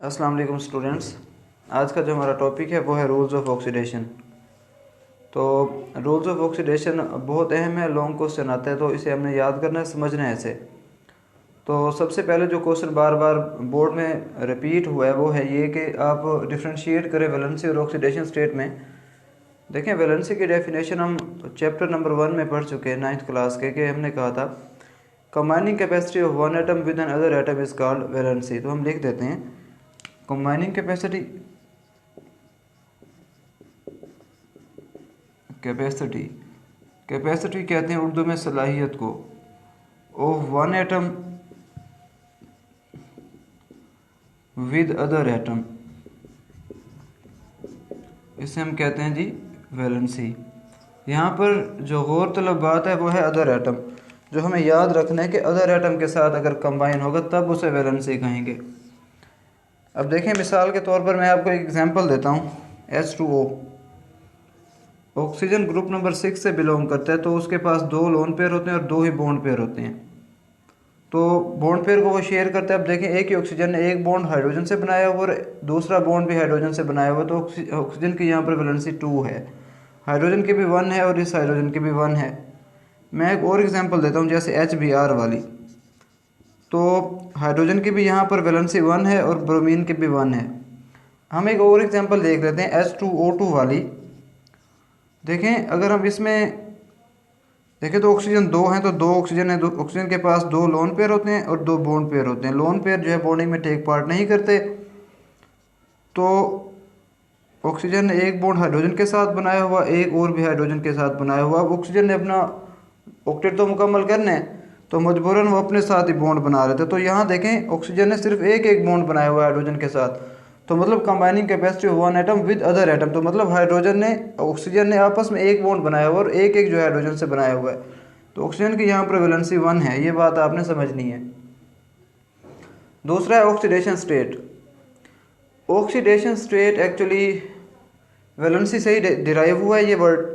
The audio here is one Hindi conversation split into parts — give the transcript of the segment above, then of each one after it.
अस्सलाम वालेकुम स्टूडेंट्स। आज का जो हमारा टॉपिक है वो है रूल्स ऑफ ऑक्सीडेशन। तो रूल्स ऑफ ऑक्सीडेशन बहुत अहम है, लॉन्ग क्वेश्चन आता है तो इसे हमने याद करना है, समझना है इसे। तो सबसे पहले जो क्वेश्चन बार बार बोर्ड में रिपीट हुआ है वो है ये कि आप डिफ्रेंशिएट करें वैलेंसी और ऑक्सीडेशन स्टेट में। देखें, वैलेंसी की डेफिनेशन हम चैप्टर नंबर 1 में पढ़ चुके हैं 9th क्लास के हमने कहा था combining capacity of one atom with an other atom is called valency. तो हम लिख देते हैं कंबाइनिंग कैपेसिटी कैपेसिटी कैपेसिटी कहते हैं उर्दू में सलाहियत को, of one atom with other atom, इसे हम कहते हैं जी वैलेंसी। यहाँ पर जो गौर तलब बात है वो है अदर एटम। जो हमें याद रखना है कि अदर एटम के साथ अगर कंबाइन होगा तब उसे वैलेंसी कहेंगे। अब देखें, मिसाल के तौर पर मैं आपको एक एग्जांपल देता हूँ। H2O ऑक्सीजन ग्रुप नंबर 6 से बिलोंग करता है, तो उसके पास 2 लोन पेयर होते हैं और 2 ही बॉन्ड पेयर होते हैं। तो बॉन्ड पेयर को वो शेयर करता है। अब देखें, एक ही ऑक्सीजन ने एक बॉन्ड हाइड्रोजन से बनाया हुआ और दूसरा बॉन्ड भी हाइड्रोजन से बनाया हुआ, तो ऑक्सीजन की यहाँ पर वैलेंसी 2 है, हाइड्रोजन की भी 1 है और इस हाइड्रोजन की भी 1 है। मैं एक और एग्जांपल देता हूँ, जैसे HBr वाली। तो हाइड्रोजन की भी यहाँ पर वैलेंसी 1 है और ब्रोमीन की भी 1 है। हम एक और एग्जांपल देख लेते हैं H2O2 वाली। देखें, अगर हम इसमें देखें तो ऑक्सीजन 2 हैं, तो 2 ऑक्सीजन है, ऑक्सीजन के पास 2 लोन पेयर होते हैं और 2 बॉन्ड पेयर होते हैं। लोन पेयर जो है बॉन्डिंग में टेक पार्ट नहीं करते, तो ऑक्सीजन ने एक बॉन्ड हाइड्रोजन के साथ बनाया हुआ, एक और भी हाइड्रोजन के साथ बनाया हुआ। अब ऑक्सीजन ने अपना ऑक्टेट तो मुकम्मल करना है, तो मजबूरन वो अपने साथ ही बॉन्ड बना रहे थे। तो यहाँ देखें, ऑक्सीजन ने सिर्फ एक बॉन्ड बनाया हुआ है हाइड्रोजन के साथ, तो मतलब combining capacity of one atom with other atom, तो मतलब हाइड्रोजन ने ऑक्सीजन ने आपस में एक बॉन्ड बनाया हुआ और एक जो है हाइड्रोजन से बनाया हुआ है। तो ऑक्सीजन की यहाँ पर वैलेंसी 1 है, ये बात आपने समझनी है। दूसरा है oxidation state. Oxidation state actually valency से ही डिराइव हुआ है ये वर्ड।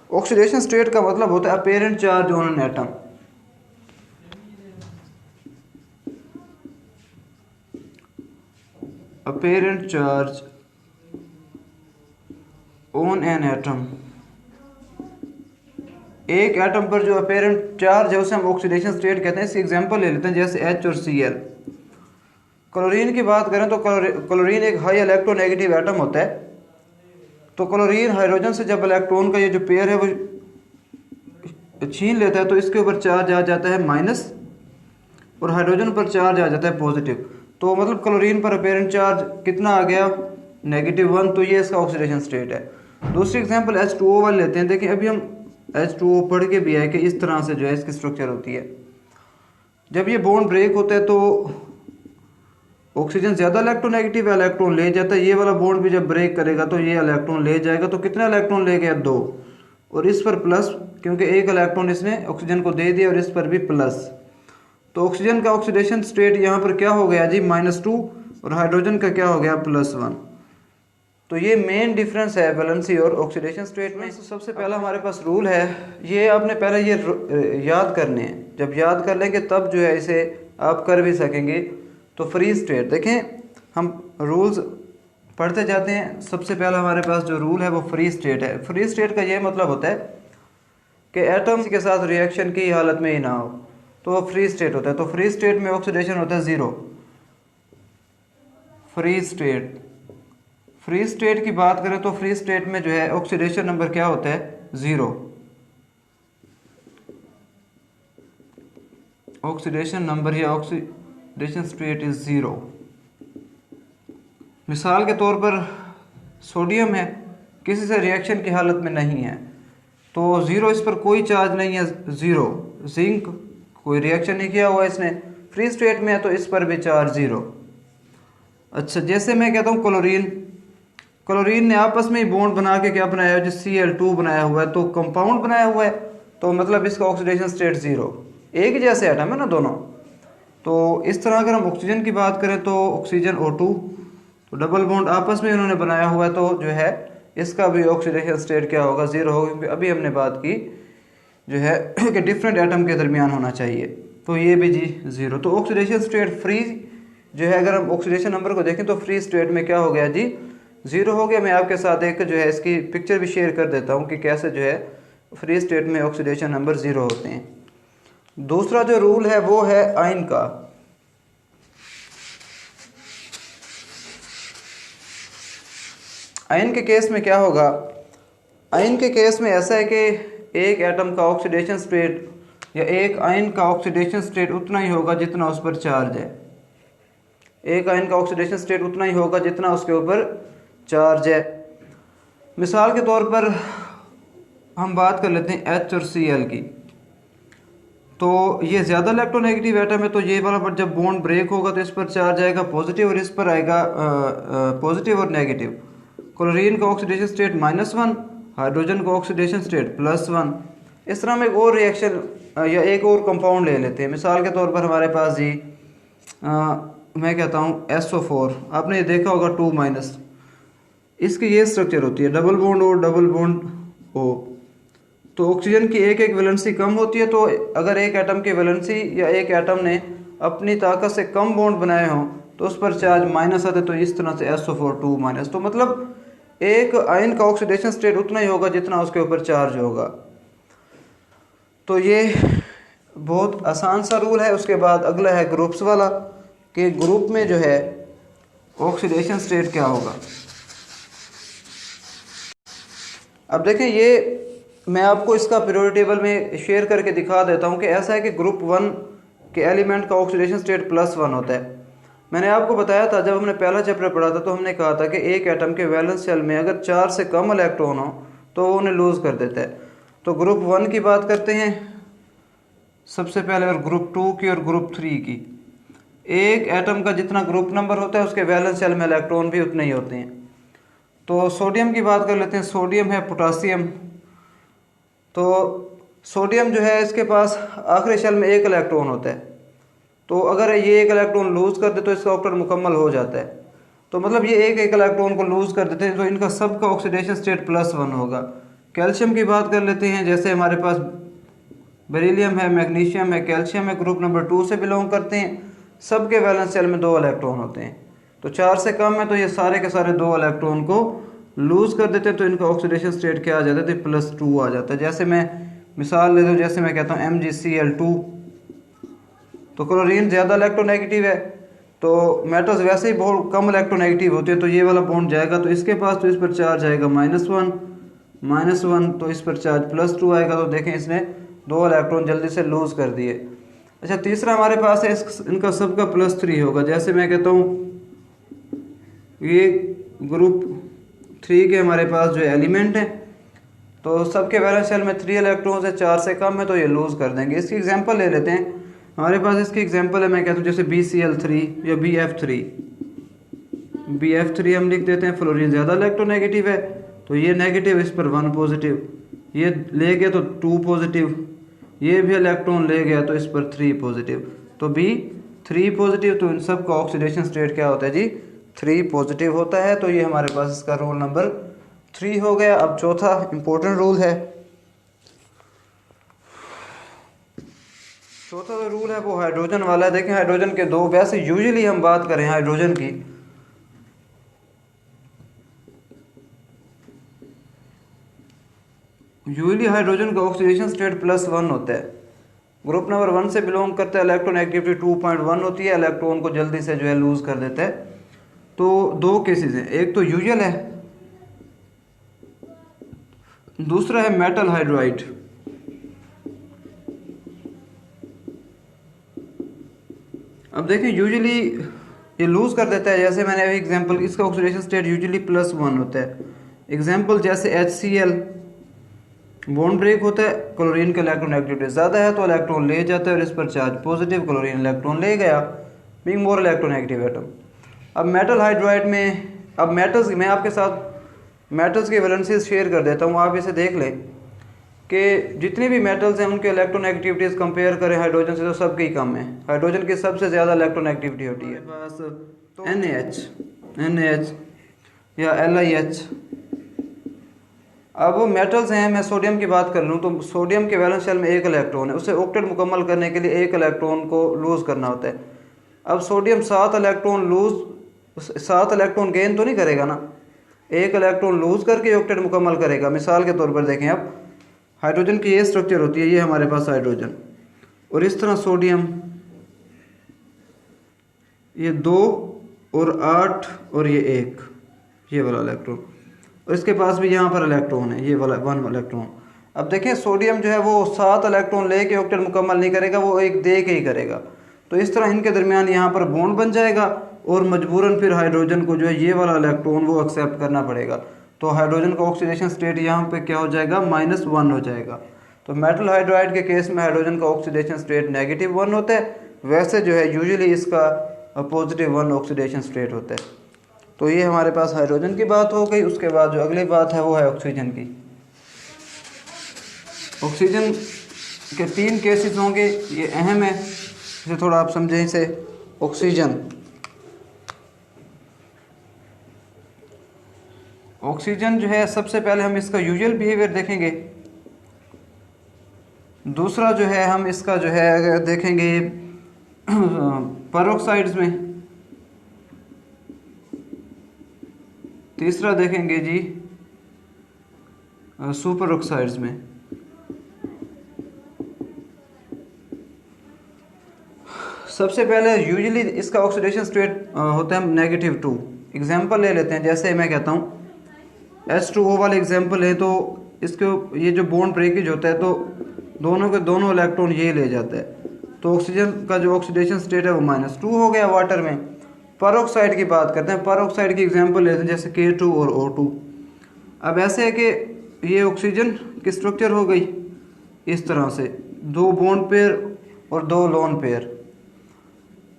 ऑक्सीडेशन स्टेट का मतलब होता है apparent charge on an atom. apparent charge on an atom, एक एटम पर जो अपेरेंट चार्ज है उसे हम ऑक्सीडेशन स्टेट कहते हैं। इसकी एग्जांपल ले लेते हैं, जैसे H और Cl। क्लोरीन की बात करें तो क्लोरीन एक हाई इलेक्ट्रोनेगेटिव एटम होता है। तो क्लोरीन हाइड्रोजन से जब इलेक्ट्रॉन का ये जो पेयर है वो छीन लेता है, तो इसके ऊपर चार्ज आ जाता है माइनस और हाइड्रोजन पर चार्ज आ जाता है पॉजिटिव। तो मतलब क्लोरीन पर अपेरेंट चार्ज कितना आ गया, -1। तो ये इसका ऑक्सीडेशन स्टेट है। दूसरी एग्जांपल H2O वाले लेते हैं। देखिए, अभी हम H2O पढ़ के भी आए कि इस तरह से जो है इसकी स्ट्रक्चर होती है। जब ये बॉन्ड ब्रेक होता है तो ऑक्सीजन ज़्यादा इलेक्ट्रोनेगेटिव इलेक्ट्रॉन ले जाता है। ये वाला बॉन्ड भी जब ब्रेक करेगा तो ये इलेक्ट्रॉन ले जाएगा। तो कितना इलेक्ट्रॉन ले गया, 2, और इस पर प्लस, क्योंकि एक इलेक्ट्रॉन इसने ऑक्सीजन को दे दिया, और इस पर भी प्लस। तो ऑक्सीजन का ऑक्सीडेशन स्टेट यहाँ पर क्या हो गया जी, -2, और हाइड्रोजन का क्या हो गया, +1। तो ये मेन डिफरेंस है वैलेंसी और ऑक्सीडेशन स्टेट में। तो सबसे पहला हमारे पास रूल है, ये आपने पहले ये याद करने हैं। जब याद कर लेंगे तब जो है इसे आप कर भी सकेंगे। तो फ्री स्टेट, देखें हम रूल्स पढ़ते जाते हैं। सबसे पहला हमारे पास जो रूल है वो फ्री स्टेट है। फ्री स्टेट का ये मतलब होता है कि एटम के साथ रिएक्शन की हालत में ही ना हो, तो वो फ्री स्टेट होता है। तो फ्री स्टेट में ऑक्सीडेशन होता है 0। फ्री स्टेट की बात करें तो फ्री स्टेट में जो है ऑक्सीडेशन नंबर क्या होता है, 0। ऑक्सीडेशन नंबर या ऑक्सीडेशन स्टेट इज 0। मिसाल के तौर पर सोडियम है, किसी से रिएक्शन की हालत में नहीं है, तो 0, इस पर कोई चार्ज नहीं है, 0। जिंक कोई रिएक्शन नहीं किया हुआ इसने, फ्री स्टेट में है, तो इस पर भी चार्ज 0। अच्छा, जैसे मैं कहता हूँ क्लोरीन ने आपस में ही बॉन्ड बना के क्या बनाया है, जो Cl2 बनाया हुआ है, तो कंपाउंड बनाया हुआ है, तो मतलब इसका ऑक्सीडेशन स्टेट 0। एक ही जैसे एटम है ना दोनों। तो इस तरह अगर हम ऑक्सीजन की बात करें तो ऑक्सीजन O2, तो डबल बॉन्ड आपस में इन्होंने बनाया हुआ है, तो जो है इसका भी ऑक्सीडेशन स्टेट क्या होगा, 0 होगा, क्योंकि अभी हमने बात की जो है कि डिफरेंट एटम के दरमियान होना चाहिए। तो ये भी जी 0। तो ऑक्सीडेशन स्टेट फ्री जो है अगर हम ऑक्सीडेशन नंबर को देखें तो फ्री स्टेट में क्या हो गया जी, 0 हो गया। मैं आपके साथ एक जो है इसकी पिक्चर भी शेयर कर देता हूँ कि कैसे जो है फ्री स्टेट में ऑक्सीडेशन नंबर 0 होते हैं। दूसरा जो रूल है वो है आयन का। आयन के केस में क्या होगा, आयन के केस में ऐसा है कि एक एटम का ऑक्सीडेशन स्टेट या एक आयन का ऑक्सीडेशन स्टेट उतना ही होगा जितना उस पर चार्ज है। एक आयन का ऑक्सीडेशन स्टेट उतना ही होगा जितना उसके ऊपर चार्ज है। मिसाल के तौर पर हम बात कर लेते हैं H और Cl की। तो ये ज़्यादा इलेक्ट्रोनेगेटिव एटम है, तो ये वाला पर जब बॉन्ड ब्रेक होगा तो इस पर चार्ज आएगा पॉजिटिव और इस पर आएगा पॉजिटिव और नेगेटिव। क्लोरीन का ऑक्सीडेशन स्टेट -1, हाइड्रोजन का ऑक्सीडेशन स्टेट +1। इस तरह हम एक और रिएक्शन या एक और कंपाउंड ले लेते हैं। मिसाल के तौर पर हमारे पास जी मैं कहता हूँ SO4, आपने ये देखा होगा 2-। इसकी ये स्ट्रक्चर होती है double bond O double bond O। तो ऑक्सीजन की एक एक वैलेंसी कम होती है, तो अगर एक एटम की वैलेंसी या एक एटम ने अपनी ताकत से कम बॉन्ड बनाए हों तो उस पर चार्ज माइनस आता है। तो इस तरह से SO4 2-। तो मतलब एक आयन का ऑक्सीडेशन स्टेट उतना ही होगा जितना उसके ऊपर चार्ज होगा। तो ये बहुत आसान सा रूल है। उसके बाद अगला है ग्रुप्स वाला, कि ग्रुप में जो है ऑक्सीडेशन स्टेट क्या होगा। अब देखें, ये मैं आपको इसका पीरियोडिक टेबल में शेयर करके दिखा देता हूँ कि ऐसा है कि ग्रुप 1 के एलिमेंट का ऑक्सीडेशन स्टेट +1 होता है। मैंने आपको बताया था जब हमने पहला चैप्टर पढ़ा था, तो हमने कहा था कि एक एटम के वैलेंस शेल में अगर 4 से कम इलेक्ट्रॉन हो तो वो उन्हें लूज़ कर देता है। तो ग्रुप 1 की बात करते हैं सबसे पहले, और ग्रुप 2 की और ग्रुप 3 की। एक एटम का जितना ग्रुप नंबर होता है उसके वैलेंस शेल में इलेक्ट्रॉन भी उतने ही होते हैं। तो सोडियम की बात कर लेते हैं। सोडियम है पोटासियम। तो सोडियम जो है इसके पास आखिरी शेल में एक इलेक्ट्रॉन होता है। तो अगर ये एक इलेक्ट्रॉन लूज़ कर दे तो इसका ऑक्टेट मुकम्मल हो जाता है। तो मतलब ये एक एक इलेक्ट्रॉन को लूज़ कर देते हैं, तो इनका सब का ऑक्सीडेशन स्टेट +1 होगा। कैल्शियम की बात कर लेते हैं। जैसे हमारे पास बेरिलियम है, मैग्नीशियम है, कैल्शियम है, ग्रुप नंबर 2 से बिलोंग करते हैं। सब के वैलेंस शेल में 2 इलेक्ट्रॉन होते हैं। तो 4 से कम है तो ये सारे के सारे 2 इलेक्ट्रॉन को लूज़ कर देते हैं, तो इनका ऑक्सीडेशन स्टेट क्या आ जाता है, तो +2 आ जाता है। जैसे मैं मिसाल ले दूँ, जैसे मैं कहता हूँ MgCl2। तो क्लोरीन ज़्यादा इलेक्ट्रोनेगेटिव है, तो मेटल्स वैसे ही बहुत कम इलेक्ट्रोनेगेटिव होते हैं। तो ये वाला बॉन्ड जाएगा तो इसके पास, तो इस पर चार्ज आएगा -1, तो इस पर चार्ज +2 आएगा। तो देखें इसने 2 इलेक्ट्रॉन जल्दी से लूज़ कर दिए। अच्छा, तीसरा हमारे पास है, इनका सबका +3 होगा। जैसे मैं कहता हूँ ये ग्रुप 3 के हमारे पास जो एलिमेंट हैं, तो सबके वैलेंस शेल में 3 इलेक्ट्रॉन्स है, 4 से कम है तो ये लूज़ कर देंगे। इसकी एग्जांपल ले लेते हैं। हमारे पास इसकी एग्जांपल है, मैं कहता हूँ जैसे BCl3 या BF3 हम लिख देते हैं। फ्लोरीन ज़्यादा इलेक्ट्रोनेगेटिव है तो ये नेगेटिव, इस पर 1 पॉजिटिव, ये ले गया तो 2 पॉजिटिव, ये भी इलेक्ट्रॉन ले गया तो इस पर 3 पॉजिटिव, तो B3 पॉजिटिव। तो इन सब का ऑक्सीडेशन स्टेट क्या होता है जी, 3 पॉजिटिव होता है। तो ये हमारे पास इसका रूल नंबर 3 हो गया। अब चौथा इंपॉर्टेंट रूल है। चौथा जो रूल है वो हाइड्रोजन वाला है। देखें, हाइड्रोजन के 2, वैसे यूजुअली हम बात करें हाइड्रोजन की, यूजुअली हाइड्रोजन का ऑक्सीडेशन स्टेट +1 होता है। ग्रुप नंबर 1 से बिलोंग करता है, इलेक्ट्रॉन एक्टिविटी 2.1 होती है, इलेक्ट्रॉन को जल्दी से जो है लूज़ कर देता है। तो 2 केसेस हैं, एक तो यूजुअल है, दूसरा है मेटल हाइड्राइड। अब देखें, यूजुअली ये लूज़ कर देता है। जैसे मैंने अभी एग्जांपल, इसका ऑक्सीडेशन स्टेट यूजुअली +1 होता है। एग्जांपल जैसे HCl, बॉन्ड ब्रेक होता है, क्लोरीन का इलेक्ट्रॉन एक्टिविटी ज़्यादा है तो इलेक्ट्रॉन ले जाता है और इस पर चार्ज पॉजिटिव, क्लोरीन इलेक्ट्रॉन ले गया, बीइंग मोर इलेक्ट्रोनेगेटिव एटम। अब मेटल हाइड्राइड में, अब मेटल्स, मैं आपके साथ मेटल्स की वैलेंसीज शेयर कर देता हूँ, आप इसे देख लें कि जितनी भी मेटल्स हैं उनके इलेक्ट्रोनेगेटिविटीज़ कंपेयर करें हाइड्रोजन से तो सबकी ही कम है। हाइड्रोजन की सबसे ज़्यादा इलेक्ट्रोनेगेटिविटी होती है। बस तो NaH या LiH। अब वो मेटल्स हैं, मैं सोडियम की बात कर लूँ तो सोडियम के वैलेंस शेल में 1 इलेक्ट्रॉन है, उसे ऑक्टेट मुकम्मल करने के लिए 1 इलेक्ट्रॉन को लूज़ करना होता है। अब सोडियम 7 इलेक्ट्रॉन गेन तो नहीं करेगा ना, 1 इलेक्ट्रॉन लूज करके ऑक्टेट मुकम्मल करेगा। मिसाल के तौर पर देखें, अब हाइड्रोजन की ये स्ट्रक्चर होती है, ये हमारे पास हाइड्रोजन, और इस तरह सोडियम, ये 2 और 8 और ये 1, ये वाला इलेक्ट्रॉन, और इसके पास भी यहाँ पर इलेक्ट्रॉन है, ये वाला 1 इलेक्ट्रॉन। अब देखें सोडियम जो है वो 7 इलेक्ट्रॉन लेके ऑक्टेट मुकम्मल नहीं करेगा, वो एक दे के ही करेगा। तो इस तरह इनके दरमियान यहाँ पर बॉन्ड बन जाएगा और मजबूरन फिर हाइड्रोजन को जो है ये वाला इलेक्ट्रॉन वो एक्सेप्ट करना पड़ेगा। तो हाइड्रोजन का ऑक्सीडेशन स्टेट यहाँ पे क्या हो जाएगा, -1 हो जाएगा। तो मेटल हाइड्राइड के केस में हाइड्रोजन का ऑक्सीडेशन स्टेट -1 होता है, वैसे जो है यूजुअली इसका +1 ऑक्सीडेशन स्टेट होता है। तो ये हमारे पास हाइड्रोजन की बात हो गई। उसके बाद जो अगली बात है वो है ऑक्सीजन की। ऑक्सीजन के 3 केसेस होंगे, ये अहम है, इसे थोड़ा आप समझें इसे। ऑक्सीजन जो है सबसे पहले हम इसका यूजुअल बिहेवियर देखेंगे। दूसरा जो है हम इसका जो है देखेंगे पेरोक्साइड्स में। तीसरा देखेंगे जी सुपर ऑक्साइड्स में। सबसे पहले यूजुअली इसका ऑक्सीडेशन स्टेट होता है -2। एग्जांपल ले लेते हैं, जैसे मैं कहता हूँ H2O वाले एग्जांपल है, तो इसको ये जो बॉन्ड ब्रेकेज होता है तो दोनों के दोनों इलेक्ट्रॉन ये ले जाता है, तो ऑक्सीजन का जो ऑक्सीडेशन स्टेट है वो -2 हो गया वाटर में। पेरोक्साइड की बात करते हैं, पेरोक्साइड की एग्जांपल लेते हैं जैसे K2 और O2। अब ऐसे है कि ये ऑक्सीजन की स्ट्रक्चर हो गई इस तरह से, 2 बॉन्ड पेयर और 2 लोन पेयर।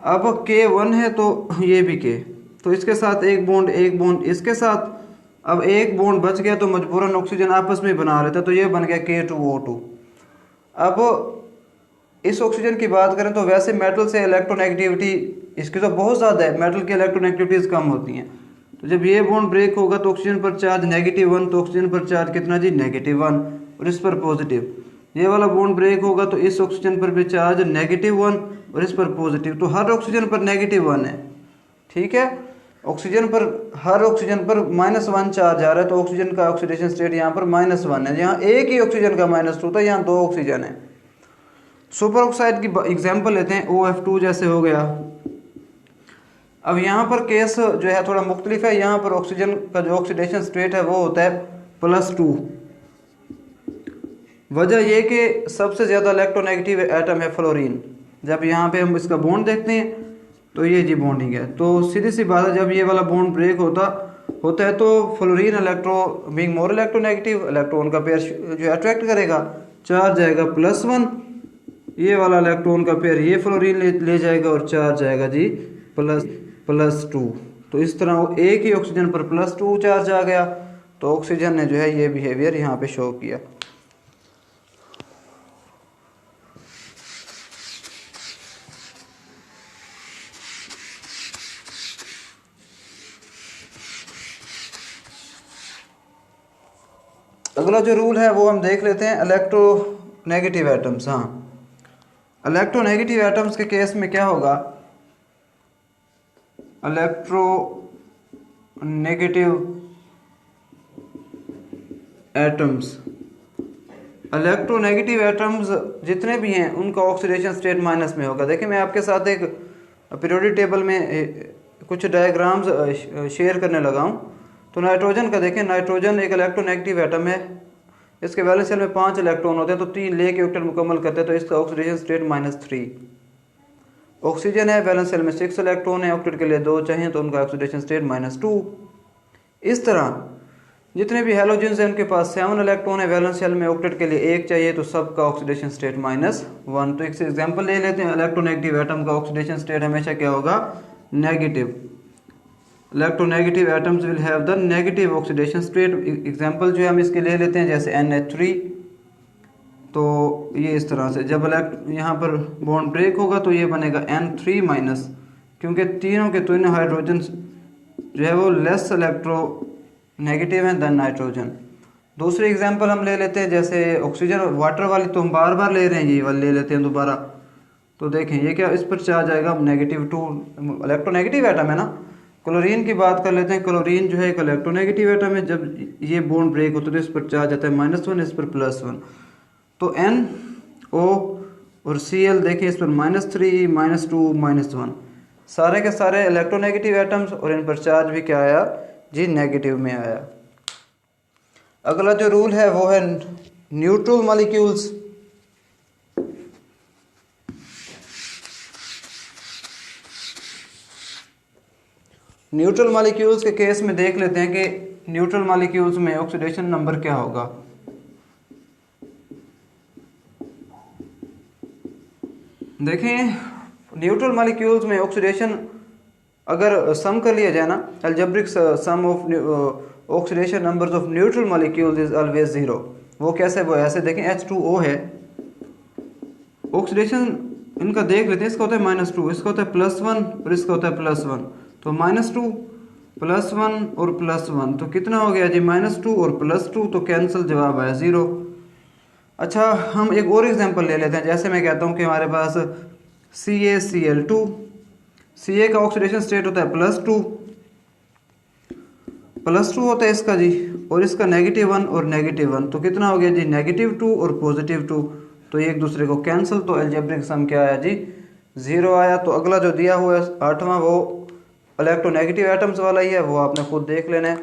अब K1 है तो ये भी K, तो इसके साथ एक बॉन्ड इसके साथ, अब एक बॉन्ड बच गया तो मजबूरन ऑक्सीजन आपस में बना लेता है, तो ये बन गया K2O2। अब इस ऑक्सीजन की बात करें तो वैसे मेटल से इलेक्ट्रोनेगेटिविटी इसकी तो बहुत ज़्यादा है, मेटल की इलेक्ट्रोनेगेटिविटीज़ कम होती हैं। तो जब ये बॉन्ड ब्रेक होगा तो ऑक्सीजन पर चार्ज -1, तो ऑक्सीजन पर चार्ज कितना जी -1, और इस पर पॉजिटिव। ये वाला बॉन्ड ब्रेक होगा तो इस ऑक्सीजन पर भी चार्ज -1 और इस पर पॉजिटिव, तो हर ऑक्सीजन पर -1 है। ठीक है, हर ऑक्सीजन पर -1 चार्ज आ रहा है, तो ऑक्सीजन का ऑक्सीडेशन स्टेट यहाँ पर -1 है। यहाँ एक ही ऑक्सीजन का -2 था, यहाँ 2 ऑक्सीजन है। सुपर ऑक्साइड की एग्जांपल लेते हैं, OF2 जैसे हो गया। अब यहाँ पर केस जो है थोड़ा मुख्तलिफ है, यहाँ पर ऑक्सीजन का जो ऑक्सीडेशन स्टेट है वो होता है +2। वजह यह कि सबसे ज़्यादा इलेक्ट्रोनेगेटिव एटम है फ्लोरीन। जब यहाँ पे हम इसका बॉन्ड देखते हैं तो ये जी बॉन्डिंग है, तो सीधी सी बात है जब ये वाला बॉन्ड ब्रेक होता है तो fluorine being more electronegative, electron का पेयर जो अट्रैक्ट करेगा, चार्ज जाएगा +1, ये वाला इलेक्ट्रॉन का पेयर ये फ्लोरीन ले जाएगा और चार्ज जाएगा जी +2। तो इस तरह वो एक ही ऑक्सीजन पर +2 चार्ज आ गया, तो ऑक्सीजन ने जो है ये बिहेवियर यहाँ पे शो किया। अगला जो रूल है वो हम देख लेते हैं इलेक्ट्रोनेगेटिव एटम्स। हाँ, इलेक्ट्रोनेगेटिव एटम्स के केस में क्या होगा, इलेक्ट्रोनेगेटिव एटम्स जितने भी हैं उनका ऑक्सीडेशन स्टेट माइनस में होगा। देखिए मैं आपके साथ एक पीरियोडिक टेबल में कुछ डायग्राम्स शेयर करने लगा हूँ। तो नाइट्रोजन का देखें, नाइट्रोजन एक इलेक्ट्रोनेगेटिव एटम है, इसके वैलेंस शेल में 5 इलेक्ट्रॉन होते हैं, तो 3 लेके ऑक्टेट मुकम्मल करते हैं, तो इसका ऑक्सीडेशन स्टेट -3। ऑक्सीजन है, वैलेंस शेल में 6 इलेक्ट्रॉन है, ऑक्टेट के लिए 2 चाहिए, तो उनका ऑक्सीडेशन स्टेट -2। इस तरह जितने भी हैलोजेंस हैं उनके पास 7 इलेक्ट्रॉन है, वैलेंस शेल में ऑक्टेट के लिए 1 चाहिए, तो सबका ऑक्सीडेशन स्टेट -1। तो एक एग्जांपल ले लेते हैं, इलेक्ट्रोनेगेटिव एटम का ऑक्सीडेशन स्टेट हमेशा क्या होगा, negative. Electronegative atoms will have the negative oxidation state. Example जो है हम इसके ले लेते हैं, जैसे NH3। तो ये इस तरह से जब यहाँ पर बॉन्ड ब्रेक होगा तो ये बनेगा N3-, क्योंकि तीनों के तीनों हाइड्रोजन जो है वो लेस इलेक्ट्रोनेगेटिव हैं देन नाइट्रोजन। दूसरी एग्जांपल हम ले लेते हैं, जैसे ऑक्सीजन वाटर वाली तो हम बार बार ले रहे हैं, ये वाली ले लेते हैं दोबारा। तो देखें ये क्या, इस पर चार्ज आएगा -2, इलेक्ट्रोनेगेटिव एटम है ना। क्लोरीन की बात कर लेते हैं। क्लोरीन जो है एक इलेक्ट्रोनेगेटिव एटम है। जब ये बॉन्ड ब्रेक होता है तो इस पर चार्ज आता है -1, इस पर +1। तो NO और Cl देखें, इस पर -3, -2, -1, सारे के सारे इलेक्ट्रोनेगेटिव एटम्स, और इन पर चार्ज भी क्या आया जी, नेगेटिव में आया। अगला जो रूल है वो है न्यूट्रल मॉलिक्यूल्स। न्यूट्रल मॉलिक्यूल्स के केस में देख लेते हैं कि न्यूट्रल मॉलिक्यूल्स में ऑक्सीडेशन नंबर क्या होगा। देखें न्यूट्रल मॉलिक्यूल्स में ऑक्सीडेशन अगर सम कर लिया जाए ना, algebraic sum of oxidation numbers of neutral molecules is always 0। वो कैसे, वो ऐसे देखें, H2O है, ऑक्सीडेशन इनका देख लेते हैं। इसका होता है -2, इसका होता है +1 और इसका होता है +1। तो -2 +1 और +1 तो कितना हो गया जी, -2 और +2, तो कैंसिल, जवाब आया 0। अच्छा, हम एक और एग्जांपल ले लेते हैं। जैसे मैं कहता हूँ कि हमारे पास CaCl2, Ca का ऑक्सीडेशन स्टेट होता है +2 होता है इसका जी, और इसका -1 और -1, तो कितना हो गया जी, -2 और +2, तो ये एक दूसरे को कैंसिल, तो अलजेब्रिक सम क्या आया जी, 0 आया। तो अगला जो दिया हुआ है 8वां, वो इलेक्ट्रोनेगेटिव एटम्स वाला ही है, वो आपने खुद देख लेना है।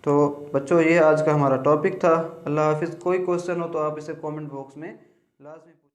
तो बच्चों ये आज का हमारा टॉपिक था। अल्लाह हाफिज़। कोई क्वेश्चन हो तो आप इसे कमेंट बॉक्स में लाजमी